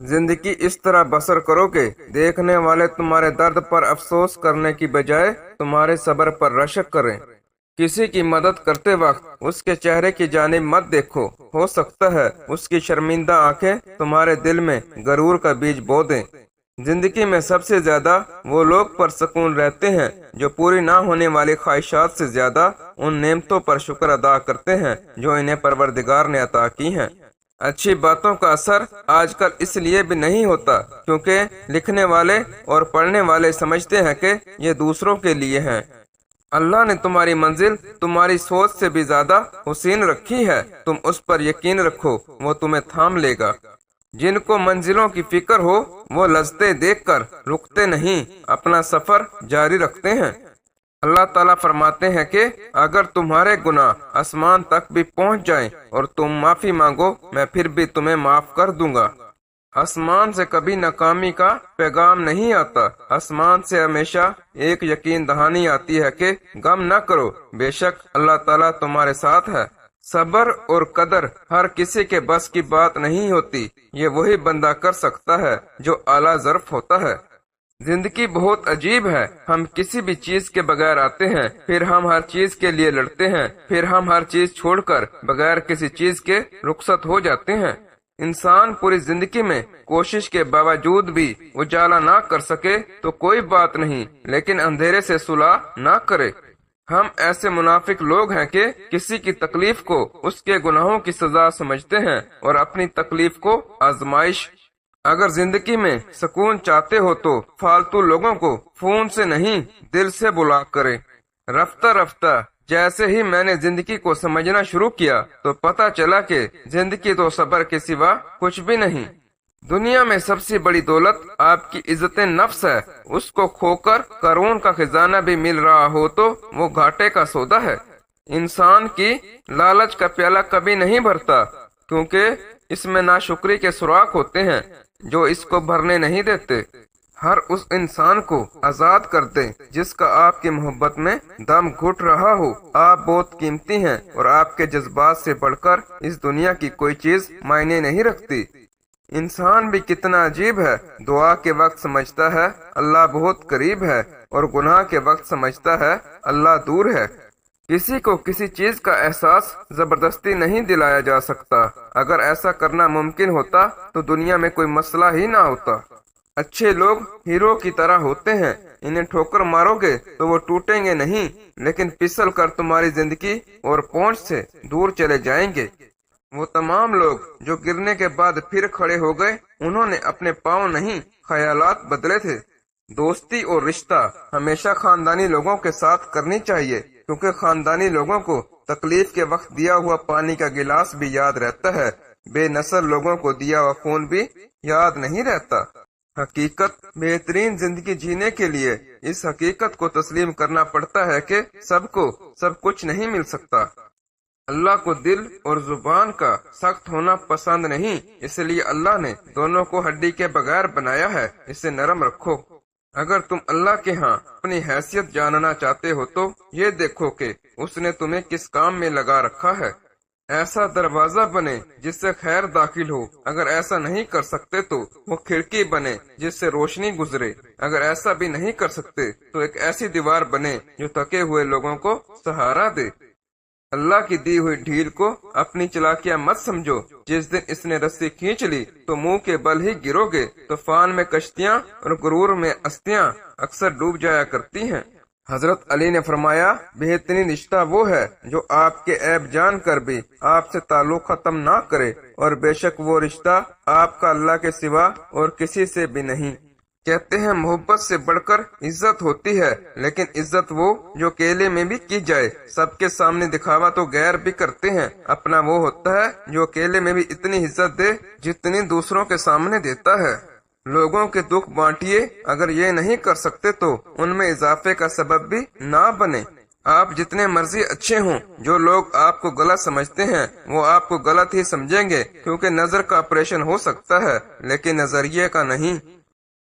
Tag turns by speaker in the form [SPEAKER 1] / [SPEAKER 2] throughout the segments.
[SPEAKER 1] زندگی اس طرح بسر کرو کہ دیکھنے والے تمہارے درد پر افسوس کرنے کی بجائے تمہارے صبر پر رشک کریں۔ کسی کی مدد کرتے وقت اس کے چہرے کی جانب مت دیکھو، ہو سکتا ہے اس کی شرمندہ آنکھیں تمہارے دل میں غرور کا بیج بو دیں۔ زندگی میں سب سے زیادہ وہ لوگ پرسکون رہتے ہیں جو پوری نہ ہونے والی خواہشات سے زیادہ ان نعمتوں پر شکر ادا کرتے ہیں جو انہیں پروردگار نے عطا کی ہیں۔ اچھی باتوں کا اثر آج کل اس لیے بھی نہیں ہوتا کیونکہ لکھنے والے اور پڑھنے والے سمجھتے ہیں کہ یہ دوسروں کے لیے ہیں۔ اللہ نے تمہاری منزل تمہاری سوچ سے بھی زیادہ حسین رکھی ہے، تم اس پر یقین رکھو، وہ تمہیں تھام لے گا۔ جن کو منزلوں کی فکر ہو وہ لذتیں دیکھ کر رکتے نہیں، اپنا سفر جاری رکھتے ہیں۔ اللہ تعالیٰ فرماتے ہیں کہ اگر تمہارے گناہ آسمان تک بھی پہنچ جائیں اور تم معافی مانگو میں پھر بھی تمہیں معاف کر دوں گا۔ آسمان سے کبھی ناکامی کا پیغام نہیں آتا، آسمان سے ہمیشہ ایک یقین دہانی آتی ہے کہ غم نہ کرو، بے شک اللہ تعالیٰ تمہارے ساتھ ہے۔ صبر اور قدر ہر کسی کے بس کی بات نہیں ہوتی، یہ وہی بندہ کر سکتا ہے جو اعلیٰ ظرف ہوتا ہے۔ زندگی بہت عجیب ہے، ہم کسی بھی چیز کے بغیر آتے ہیں، پھر ہم ہر چیز کے لیے لڑتے ہیں، پھر ہم ہر چیز چھوڑ کر بغیر کسی چیز کے رخصت ہو جاتے ہیں۔ انسان پوری زندگی میں کوشش کے باوجود بھی اجالا نہ کر سکے تو کوئی بات نہیں، لیکن اندھیرے سے صلح نہ کرے۔ ہم ایسے منافق لوگ ہیں کہ کسی کی تکلیف کو اس کے گناہوں کی سزا سمجھتے ہیں اور اپنی تکلیف کو آزمائش۔ اگر زندگی میں سکون چاہتے ہو تو فالتو لوگوں کو فون سے نہیں دل سے بلاک کرے۔ رفتہ رفتہ جیسے ہی میں نے زندگی کو سمجھنا شروع کیا تو پتہ چلا کہ زندگی تو صبر کے سوا کچھ بھی نہیں۔ دنیا میں سب سے بڑی دولت آپ کی عزت نفس ہے، اس کو کھو کر قارون کا خزانہ بھی مل رہا ہو تو وہ گھاٹے کا سودا ہے۔ انسان کی لالچ کا پیالہ کبھی نہیں بھرتا کیونکہ اس میں ناشکری کے سوراخ ہوتے ہیں جو اس کو بھرنے نہیں دیتے۔ ہر اس انسان کو آزاد کر دیں جس کا آپ کی محبت میں دم گھٹ رہا ہو۔ آپ بہت قیمتی ہیں اور آپ کے جذبات سے بڑھ کر اس دنیا کی کوئی چیز معنی نہیں رکھتی۔ انسان بھی کتنا عجیب ہے، دعا کے وقت سمجھتا ہے اللہ بہت قریب ہے اور گناہ کے وقت سمجھتا ہے اللہ دور ہے۔ کسی کو کسی چیز کا احساس زبردستی نہیں دلایا جا سکتا، اگر ایسا کرنا ممکن ہوتا تو دنیا میں کوئی مسئلہ ہی نہ ہوتا۔ اچھے لوگ ہیرو کی طرح ہوتے ہیں، انہیں ٹھوکر مارو گے تو وہ ٹوٹیں گے نہیں لیکن پھسل کر تمہاری زندگی اور پہنچ سے دور چلے جائیں گے۔ وہ تمام لوگ جو گرنے کے بعد پھر کھڑے ہو گئے انہوں نے اپنے پاؤں نہیں خیالات بدلے تھے۔ دوستی اور رشتہ ہمیشہ خاندانی لوگوں کے ساتھ کرنی چاہیے کیونکہ خاندانی لوگوں کو تکلیف کے وقت دیا ہوا پانی کا گلاس بھی یاد رہتا ہے، بے نصر لوگوں کو دیا ہوا خون بھی یاد نہیں رہتا۔ حقیقت بہترین زندگی جینے کے لیے اس حقیقت کو تسلیم کرنا پڑتا ہے کہ سب کو سب کچھ نہیں مل سکتا۔ اللہ کو دل اور زبان کا سخت ہونا پسند نہیں، اس لیے اللہ نے دونوں کو ہڈی کے بغیر بنایا ہے، اسے نرم رکھو۔ اگر تم اللہ کے ہاں اپنی حیثیت جاننا چاہتے ہو تو یہ دیکھو کہ اس نے تمہیں کس کام میں لگا رکھا ہے۔ ایسا دروازہ بنے جس سے خیر داخل ہو، اگر ایسا نہیں کر سکتے تو وہ کھڑکی بنے جس سے روشنی گزرے، اگر ایسا بھی نہیں کر سکتے تو ایک ایسی دیوار بنے جو تھکے ہوئے لوگوں کو سہارا دے۔ اللہ کی دی ہوئی ڈھیل کو اپنی چلاکیاں مت سمجھو، جس دن اس نے رسی کھینچ لی تو منہ کے بل ہی گرو گے۔ طوفان میں کشتیاں اور غرور میں استیاں اکثر ڈوب جایا کرتی ہیں۔ حضرت علی نے فرمایا بہترین رشتہ وہ ہے جو آپ کے عیب جان کر بھی آپ سے تعلق ختم نہ کرے، اور بے شک وہ رشتہ آپ کا اللہ کے سوا اور کسی سے بھی نہیں۔ کہتے ہیں محبت سے بڑھ کر عزت ہوتی ہے، لیکن عزت وہ جو اکیلے میں بھی کی جائے۔ سب کے سامنے دکھاوا تو غیر بھی کرتے ہیں، اپنا وہ ہوتا ہے جو اکیلے میں بھی اتنی عزت دے جتنی دوسروں کے سامنے دیتا ہے۔ لوگوں کے دکھ بانٹیے، اگر یہ نہیں کر سکتے تو ان میں اضافے کا سبب بھی نہ بنے۔ آپ جتنے مرضی اچھے ہوں، جو لوگ آپ کو غلط سمجھتے ہیں وہ آپ کو غلط ہی سمجھیں گے، کیونکہ نظر کا آپریشن ہو سکتا ہے لیکن نظریے کا نہیں۔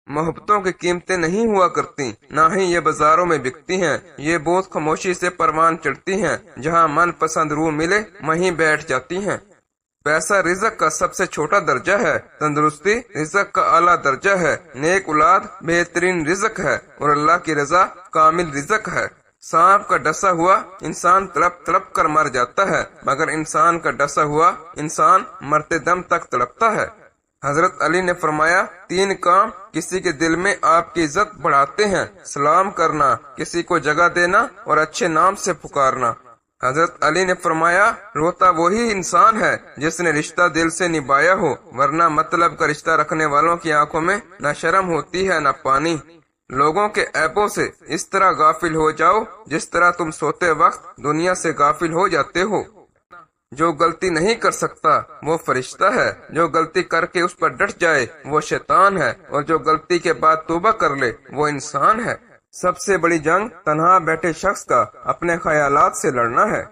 [SPEAKER 1] محبتوں کی قیمتیں نہیں ہوا کرتی، نہ ہی یہ بازاروں میں بکتی ہیں، یہ بہت خاموشی سے پروان چڑھتی ہیں، جہاں من پسند روح ملے وہیں بیٹھ جاتی ہیں۔ پیسہ رزق کا سب سے چھوٹا درجہ ہے، تندرستی رزق کا اعلیٰ درجہ ہے، نیک اولاد بہترین رزق ہے، اور اللہ کی رضا کامل رزق ہے۔ سانپ کا ڈسا ہوا انسان تڑپ تڑپ کر مر جاتا ہے، مگر انسان کا ڈسا ہوا انسان مرتے دم تک تڑپتا ہے۔ حضرت علی نے فرمایا، 3 کام کسی کے دل میں آپ کی عزت بڑھاتے ہیں: سلام کرنا، کسی کو جگہ دینا، اور اچھے نام سے پکارنا۔ حضرت علی نے فرمایا، روتا وہی انسان ہے جس نے رشتہ دل سے نبھایا ہو، ورنہ مطلب کا رشتہ رکھنے والوں کی آنکھوں میں نہ شرم ہوتی ہے نہ پانی۔ لوگوں کے عیبوں سے اس طرح غافل ہو جاؤ جس طرح تم سوتے وقت دنیا سے غافل ہو جاتے ہو۔ جو غلطی نہیں کر سکتا وہ فرشتہ ہے، جو غلطی کر کے اس پر ڈٹ جائے وہ شیطان ہے، اور جو غلطی کے بعد توبہ کر لے وہ انسان ہے۔ سب سے بڑی جنگ تنہا بیٹھے شخص کا اپنے خیالات سے لڑنا ہے۔